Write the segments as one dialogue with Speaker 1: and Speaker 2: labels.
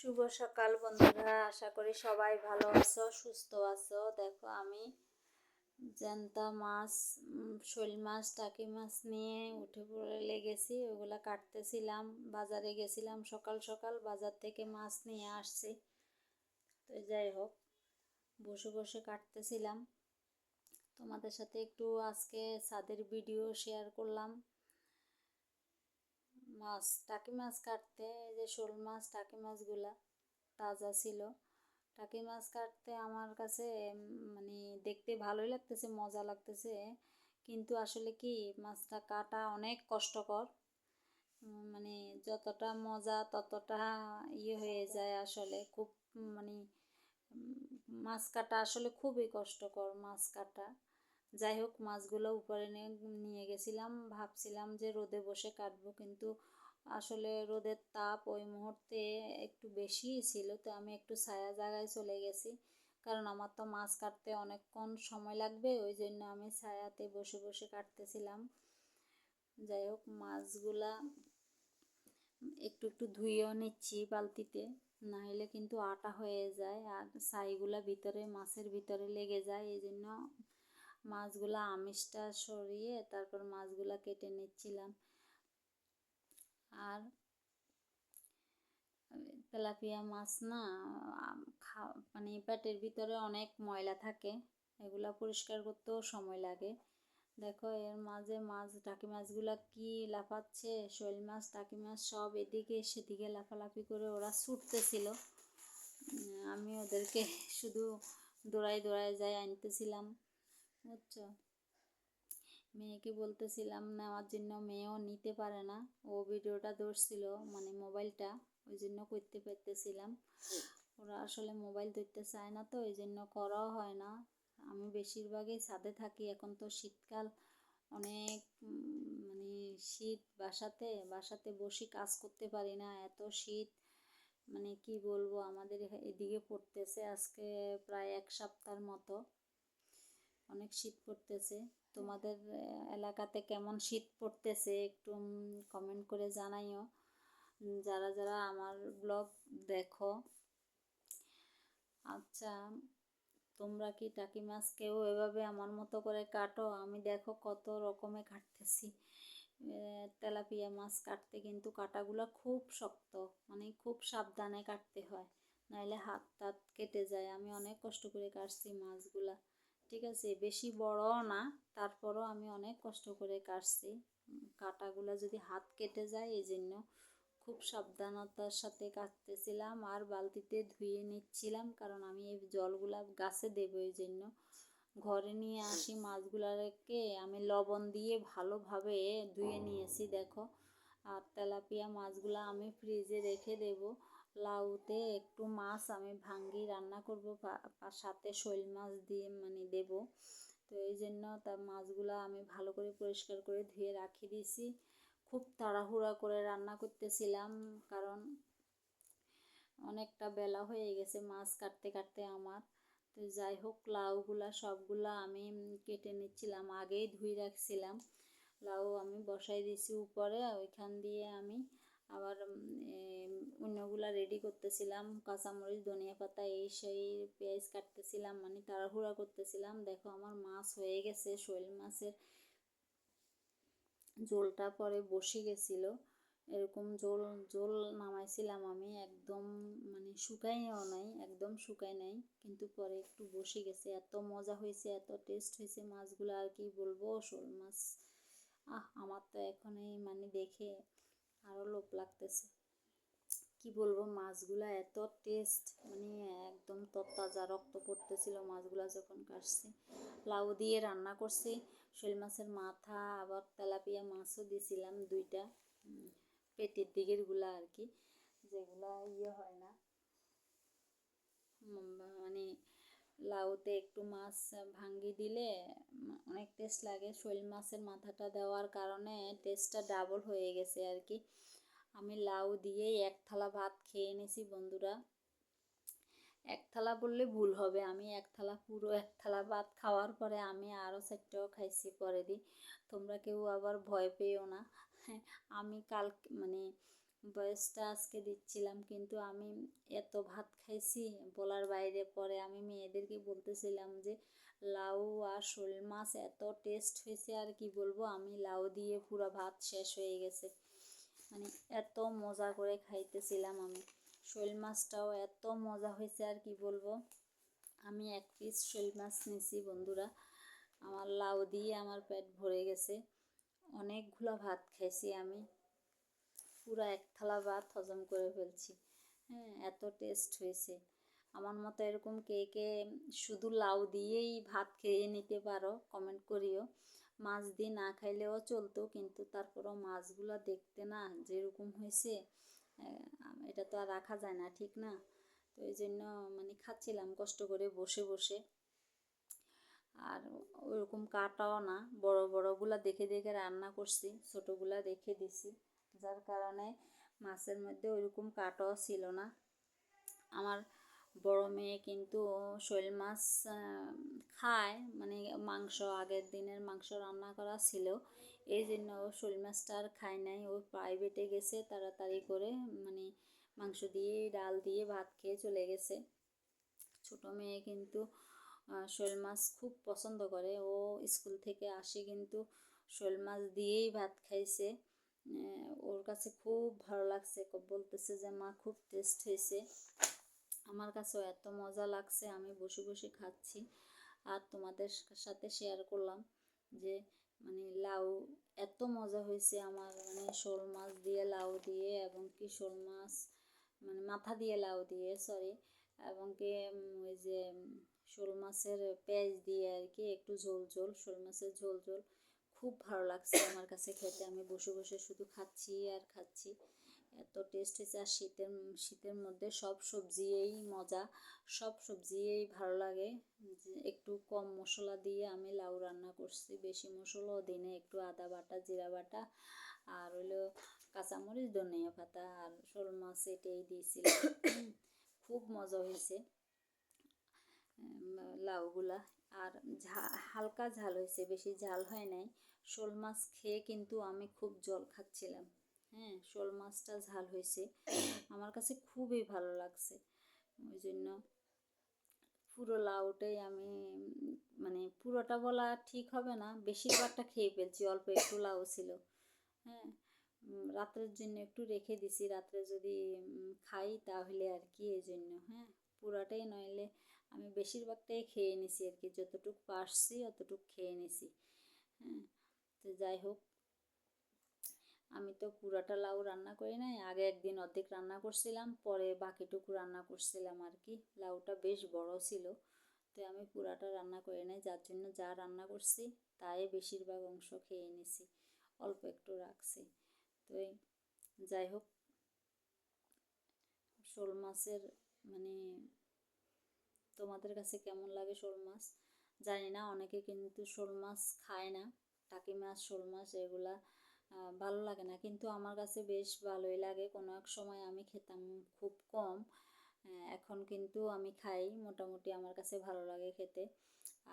Speaker 1: শুভ সকাল বন্ধুরা, আশা করি সবাই ভালো আছো, সুস্থ আছো। দেখো আমি জ্যান্ত মাছ, শোল মাছ, টাকি মাছ নিয়ে উঠে পড়ে লেগেছি। ওগুলা কাটতেছিলাম। বাজারে গেছিলাম সকাল সকাল, বাজার থেকে মাছ নিয়ে আসছি। তো যাই হোক, বসে বসে কাটতেছিলাম। তোমাদের সাথে একটু আজকে ছাদের ভিডিও শেয়ার করলাম। মাছ, টাকি মাছ কাটতে, এই যে শোল মাছ, টাকি মাছগুলা তাজা ছিল। টাকি মাছ কাটতে আমার কাছে মানে দেখতে ভালোই লাগতেছে, মজা লাগতেছে, কিন্তু আসলে কি মাছটা কাটা অনেক কষ্টকর। মানে যতটা মজা ততটা হয়ে যায় আসলে। খুব মানে মাছ কাটা আসলে খুবই কষ্টকর মাছ কাটা। যাই হোক, মাছগুলো উপরে নিয়ে গেছিলাম, ভাবছিলাম যে রোদে বসে কাটবো, কিন্তু আসলে রোদের তাপ ওই মুহূর্তে একটু বেশিই ছিল। তো আমি একটু ছায়া জায়গায় চলে গেছি, কারণ আমার তো মাছ কাটতে অনেকক্ষণ সময় লাগবে, ওই জন্য আমি ছায়াতে বসে বসে কাটতেছিলাম। যাই হোক, মাছগুলা একটু একটু ধুয়েও নিচ্ছি বালতিতে, না হলে কিন্তু আটা হয়ে যায় আর ছাইগুলা ভিতরে, মাছের ভিতরে লেগে যায়। এই জন্য মাছগুলা আমিষটা সরিয়ে তারপর মাছগুলা কেটে নিচ্ছিলাম। আর তেলাপিয়া মাছ না, মানে পেটের ভিতরে অনেক ময়লা থাকে, এগুলা পরিষ্কার করতেও সময় লাগে। দেখো এর মাঝে মাছ, টাকি মাছগুলা কি লাফাচ্ছে, শোল মাছ, টাকি মাছ সব এদিকে সেদিকে লাফালাফি করে ওরা ছুটতেছিল। আমি ওদেরকে শুধু দৌড়াই দৌড়াই যাই আনতেছিলাম, বুঝছো। মেয়েকে বলতেছিলাম নেওয়ার জন্য, মেয়েও নিতে পারে না। ও ভিডিওটা ধরছিল, মানে মোবাইলটা, ওই জন্য করতে পারতেছিলাম। ওরা আসলে মোবাইল ধরতে চায় না, তো ওই জন্য করাও হয় না। আমি বেশিরভাগই ছাদে থাকি, এখন তো শীতকাল, অনেক মানে শীত, বাসাতে বাসাতে বসে কাজ করতে পারি না, এত শীত। মানে কি বলবো, আমাদের এদিকে পড়তেছে আজকে প্রায় 1 সপ্তাহের মতো, অনেক শীত পড়তেছে। তোমাদের এলাকাতে কেমন শীত পড়তেছে একটু কমেন্ট করে জানাইও, যারা যারা আমার ব্লগ দেখো। আচ্ছা, তোমরা কি টাকি মাছ কেউ এভাবে আমার মতো করে কাটো? আমি দেখো কত রকমে কাটতেছি। তেলাপিয়া মাছ কাটতে কিন্তু কাটাগুলো খুব শক্ত, মানে খুব সাবধানে কাটতে হয়, নাইলে হাত টাত কেটে যায়। আমি অনেক কষ্ট করে কাটছি মাছগুলা, ঠিক আছে, বেশি বড়ও না, তারপরও আমি অনেক কষ্ট করে কাটছি। কাটাগুলা যদি হাত কেটে যায়, এই জন্য খুব সাবধানতার সাথে কাটতেছিলাম আর বালতিতে ধুয়ে নিচ্ছিলাম, কারণ আমি এই জলগুলা গাছে দেবো, এই জন্য। ঘরে নিয়ে আসি মাছগুলাকে আমি লবণ দিয়ে ভালোভাবে ধুয়ে নিয়েছি, দেখো। আর তেলাপিয়া মাছগুলা আমি ফ্রিজে রেখে দেব। লাউতে একটু মাছ আমি ভাঙ্গি রান্না করব, সাথে শোল মাছ দিয়ে মানে দেব। তো এই জন্য তার মাছগুলা আমি ভালো করে পরিষ্কার করে ধুয়ে রাখি দিয়েছি। খুব তাড়াহুড়া করে রান্না করতেছিলাম, কারণ অনেকটা বেলা হয়ে গেছে মাছ কাটতে কাটতে আমার। তো যাই হোক, লাউগুলা সবগুলা আমি কেটে নিচ্ছিলাম, আগেই ধুয়ে রাখছিলাম। লাউ আমি বসাই দিয়েছি উপরে, ওইখান দিয়ে আমি আবার অন্যগুলা রেডি করতেছিলাম, কাঁচামরিচ, ধনিয়া পাতা, এই সেই পেঁয়াজ কাটতেছিলাম, মানে তাড়াহুড়া করতেছিলাম। দেখো আমার মাছ হয়ে গেছে, শোল মাছের ঝোলটা পরে বসে গেছিলো, এরকম ঝোল ঝোল নামাইছিলাম আমি, একদম মানে শুকাইও নাই, একদম শুকাই নাই, কিন্তু পরে একটু বসে গেছে। এত মজা হয়েছে, এত টেস্ট হয়েছে মাছগুলো, আর কি বলবো। শোল মাছ, আমার তো এখন এই মানে দেখে আরও লোভ লাগতেছে। কি বলবো, মাছগুলা এত টেস্ট, মানে একদম তরতাজা, রক্ত পড়তেছিল মাছগুলা যখন কাটছি। লাউ দিয়ে রান্না করছি, শোল মাছের মাথা, আবার তেলাপিয়া মাছও দিয়েছিলাম 2টা, পেটের দিকের গুলা আর কি, যেগুলা হয় না, মানে লাউতে একটু মাছ ভাঙ্গি দিলে অনেক টেস্ট লাগে। শোল মাছের মাথাটা দেওয়ার কারণে টেস্টটা ডাবল হয়ে গেছে আর কি। আমি লাউ দিয়েই 1 থালা ভাত খেয়ে নিয়েছি বন্ধুরা। 1 থালা বললে ভুল হবে, আমি পুরো 1 থালা ভাত খাওয়ার পরে আমি আরও 4টাও খাইছি পরে দিই। তোমরা কেউ আবার ভয় পেও না। আমি মানে ভয়েসটা আজকে দিচ্ছিলাম, কিন্তু আমি এত ভাত খাইছি বলার বাইরে। পরে আমি মেয়েদেরকে বলতেছিলাম যে লাউ আর শোল মাছ এত টেস্ট হয়েছে, আর কি বলবো, আমি লাউ দিয়ে পুরো ভাত শেষ হয়ে গেছে। মানে এত মজা করে খাইতেছিলাম আমি। শোল মাছটাও এত মজা হয়েছে আর কি বলবো। আমি 1 পিস শোল মাছ নিছি বন্ধুরা, আমার লাউ দিয়ে আমার পেট ভরে গেছে। অনেকগুলো ভাত খাইছি আমি, পুরো 1 থালা ভাত হজম করে ফেলছি। হ্যাঁ, এত টেস্ট হয়েছে। আমার মতো এরকম কে কে শুধু লাউ দিয়েই ভাত খেয়ে নিতে পারো, কমেন্ট করিও। মাছ দিয়ে না খাইলেও চলতো, কিন্তু তারপরও মাছগুলো দেখতে না যেরকম হয়েছে, এটা তো আর রাখা যায় না, ঠিক না? তো এই জন্য মানে খাচ্ছিলাম কষ্ট করে বসে বসে। আর ওরকম কাটাও না, বড় বড়গুলা দেখে দেখে রান্না করছি, ছোটোগুলা রেখে দিছি, যার কারণে মাছের মধ্যে ওইরকম কাটাও ছিল না। আমার বড় মেয়ে কিন্তু শোল মাছ খায়, মানে মাংস, আগের দিনের মাংস রান্না করা ছিল, এই জন্য ও শোল মাছটা আর খায় নাই। ও প্রাইভেটে গেছে তাড়াতাড়ি করে, মানে মাংস দিয়ে ডাল দিয়ে ভাত খেয়ে চলে গেছে। ছোটো মেয়ে কিন্তু শোল মাছ খুব পছন্দ করে, ও স্কুল থেকে আসে কিন্তু শোল মাছ দিয়েই ভাত খাইছে। ওর কাছে খুব ভালো লাগছে, বলতেছে যে মা খুব টেস্ট হয়েছে। আমার কাছেও এত মজা লাগছে, আমি বসে বসে খাচ্ছি আর তোমাদের সাথে শেয়ার করলাম যে মানে লাউ এত মজা হয়েছে আমার, মানে শোল মাছ দিয়ে লাউ দিয়ে, এবং কি শোল মাছ মানে মাথা দিয়ে লাউ দিয়ে, সরি, এবং কি ওই যে শোল মাছের পেঁয়াজ দিয়ে আর কি একটু ঝোল ঝোল, শোল মাছের ঝোল ঝোল, খুব ভালো লাগছে আমার কাছে খেতে। আমি বসে বসে শুধু খাচ্ছি আর খাচ্ছি, এত টেস্ট হয়েছে। আর শীতের মধ্যে সব সবজিই মজা, সব সবজিই ভালো লাগে। একটু কম মশলা দিয়ে আমি লাউ রান্না করছি, বেশি মশলাও দিই না, একটু আদা বাটা, জিরা বাটা, আর হলো কাঁচামরিচ, ধনিয়া পাতা আর শোল মাছ, এটাই দিয়েছিলাম। খুব মজা হয়েছে লাউগুলা। আর হালকা ঝাল হয়েছে, বেশি ঝাল হয় নাই। শোল মাছ খেয়ে কিন্তু আমি খুব জল খাচ্ছিলাম। হ্যাঁ, শোল মাছটা ঝাল হয়েছে, আমার কাছে খুবই ভালো লাগছে। ওই জন্য পুরো লাউটাই আমি, মানে পুরোটা বলা ঠিক হবে না, বেশিরভাগটা খেয়ে ফেলছি, অল্প একটু লাউ ছিল। হ্যাঁ, রাত্রের জন্য একটু রেখে দিছি, রাত্রে যদি খাই তাহলে আর কি, এই জন্য। হ্যাঁ, পুরাটাই নইলে আমি বেশিরভাগটাই খেয়ে নিছি আর কি, যতটুকু পারছি অতটুকু খেয়ে নিছি। হ্যাঁ, তো যাই হোক, আমি তো পুরাটা লাউ রান্না করি নাই, আগে একদিন অর্ধেক রান্না করছিলাম, পরে বাকিটুকু রান্না করছিলাম আর কি। লাউটা বেশ বড় ছিল, তো আমি পুরাটা রান্না করি নাই, যার জন্য যা রান্না করছি তাই বেশিরভাগ অংশ খেয়ে নিছি, অল্প একটু রাখছি। তো যাই হোক, শোল মাছের মানে তোমাদের কাছে কেমন লাগে শোল মাছ জানি না, অনেকে কিন্তু শোল মাছ খায় না, টাকি মাছ, শোল মাছ এগুলা ভালো লাগে না, কিন্তু আমার কাছে বেশ ভালোই লাগে। কোনো এক সময় আমি খেতাম খুব কম, এখন কিন্তু আমি খাই মোটামুটি, আমার কাছে ভালো লাগে খেতে।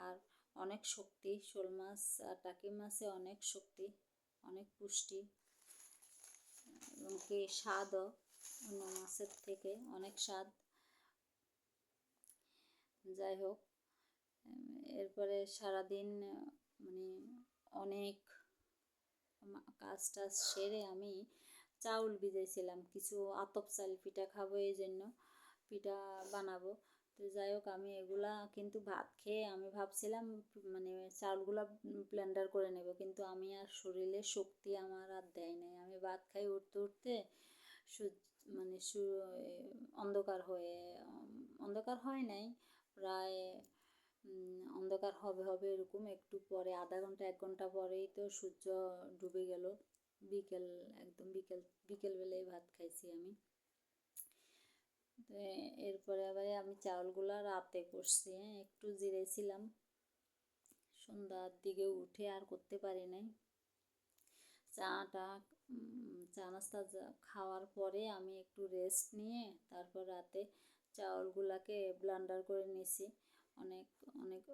Speaker 1: আর অনেক শক্তি শোল মাছ আর টাকি মাছে, অনেক শক্তি, অনেক পুষ্টি, এবং কি স্বাদও অন্য মাছের থেকে অনেক স্বাদ। যাই হোক, এরপরে সারাদিন মানে অনেক কাজ টাজ সেরে আমি চাউল ভিজাইছিলাম, কিছু আতপ চাল পিঠা খাবো, এই জন্য পিঠা বানাবো। তো যাই হোক, আমি এগুলা কিন্তু ভাত খেয়ে আমি ভাবছিলাম মানে চাউলগুলা ব্লেন্ডার করে নেব, কিন্তু আমি আর শরীরে শক্তি আমার আর দেয় নাই, আমি ভাত খাই উঠতে উঠতে মানে অন্ধকার হয়ে, অন্ধকার হয় নাই, প্রায় অন্ধকার হবে হবে এরকম, একটু পরে আধা ঘন্টা 1 ঘন্টা পরেই তো সূর্য ডুবে গেল। বিকেল, একদম বিকেলবেলায় ভাত খাইছি আমি। তো এরপরে আবার আমি চাউলগুলো রাতে করছি, হ্যাঁ, একটু জিরেছিলাম, সন্ধ্যার দিকে উঠে আর করতে পারি নাই। চাটা চা নাস্তা খাওয়ার পরে আমি একটু রেস্ট নিয়ে তারপর রাতে চাউলগুলাকে ব্লেন্ডার করে নিয়েছি। অনেক অনেক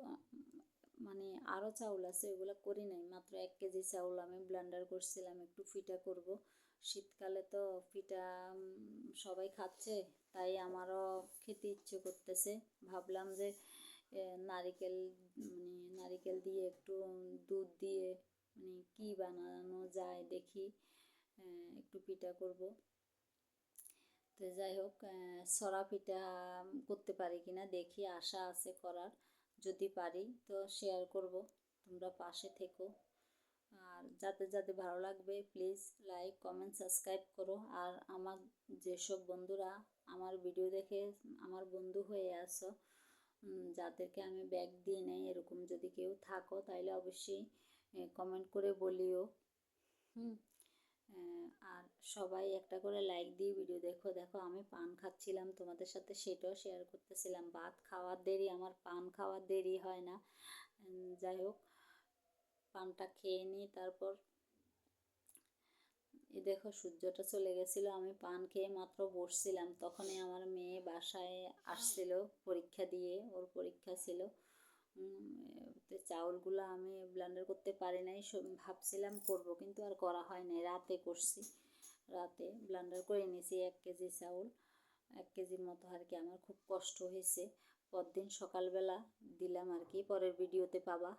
Speaker 1: মানে আরও চাউল আছে, ওগুলো করি নাই, মাত্র 1 কেজি চাউল আমি ব্লেন্ডার করছিলাম, একটু পিঠা করব শীতকালে তো পিঠা সবাই খাচ্ছে, তাই আমারও খেতে ইচ্ছে করতেছে। ভাবলাম যে নারিকেল নারিকেল দিয়ে একটু দুধ দিয়ে কি বানানো যায় দেখি, একটু পিঠা করব। তো যাই হোক, ছড়া পিঠা করতে পারি কিনা দেখি, আশা আছে করার। যদি পারি তো শেয়ার করব, তোমরা পাশে থেকো। আর যাদের যাদের ভালো লাগবে প্লিজ লাইক কমেন্ট সাবস্ক্রাইব করো। আর আমার যেসব বন্ধুরা আমার ভিডিও দেখে আমার বন্ধু হয়ে আসো, যাদেরকে আমি ব্যাগ দিয়ে নেই, এরকম যদি কেউ থাকো তাহলে অবশ্যই কমেন্ট করে বলিও। আর সবাই একটা করে লাইক দিয়ে ভিডিও দেখো। দেখো আমি পান খাচ্ছিলাম, তোমাদের সাথে সেটাও শেয়ার করতেছিলাম। ভাত খাওয়ার দেরি, আমার পান খাওয়ার দেরি হয় না। যাই হোক, পানটা খেয়ে নিই। তারপর দেখো সূর্যটা চলে গেছিলো, আমি পান খেয়ে মাত্র বসছিলাম, তখনই আমার মেয়ে বাসায় আসছিল পরীক্ষা দিয়ে, ওর পরীক্ষা ছিল। তো চাউলগুলো আমি ব্লেন্ডার করতে পারি নাই, ভাবছিলাম করব কিন্তু আর করা হয় নাই, রাতে করছি। রাতে ব্লেন্ডার করে নিয়েছি 1 কেজি চাউল, 1 কেজির মতো আর কি। আমার খুব কষ্ট হয়েছে। পরদিন সকালবেলা দিলাম আর কি, পরের ভিডিওতে পাবা।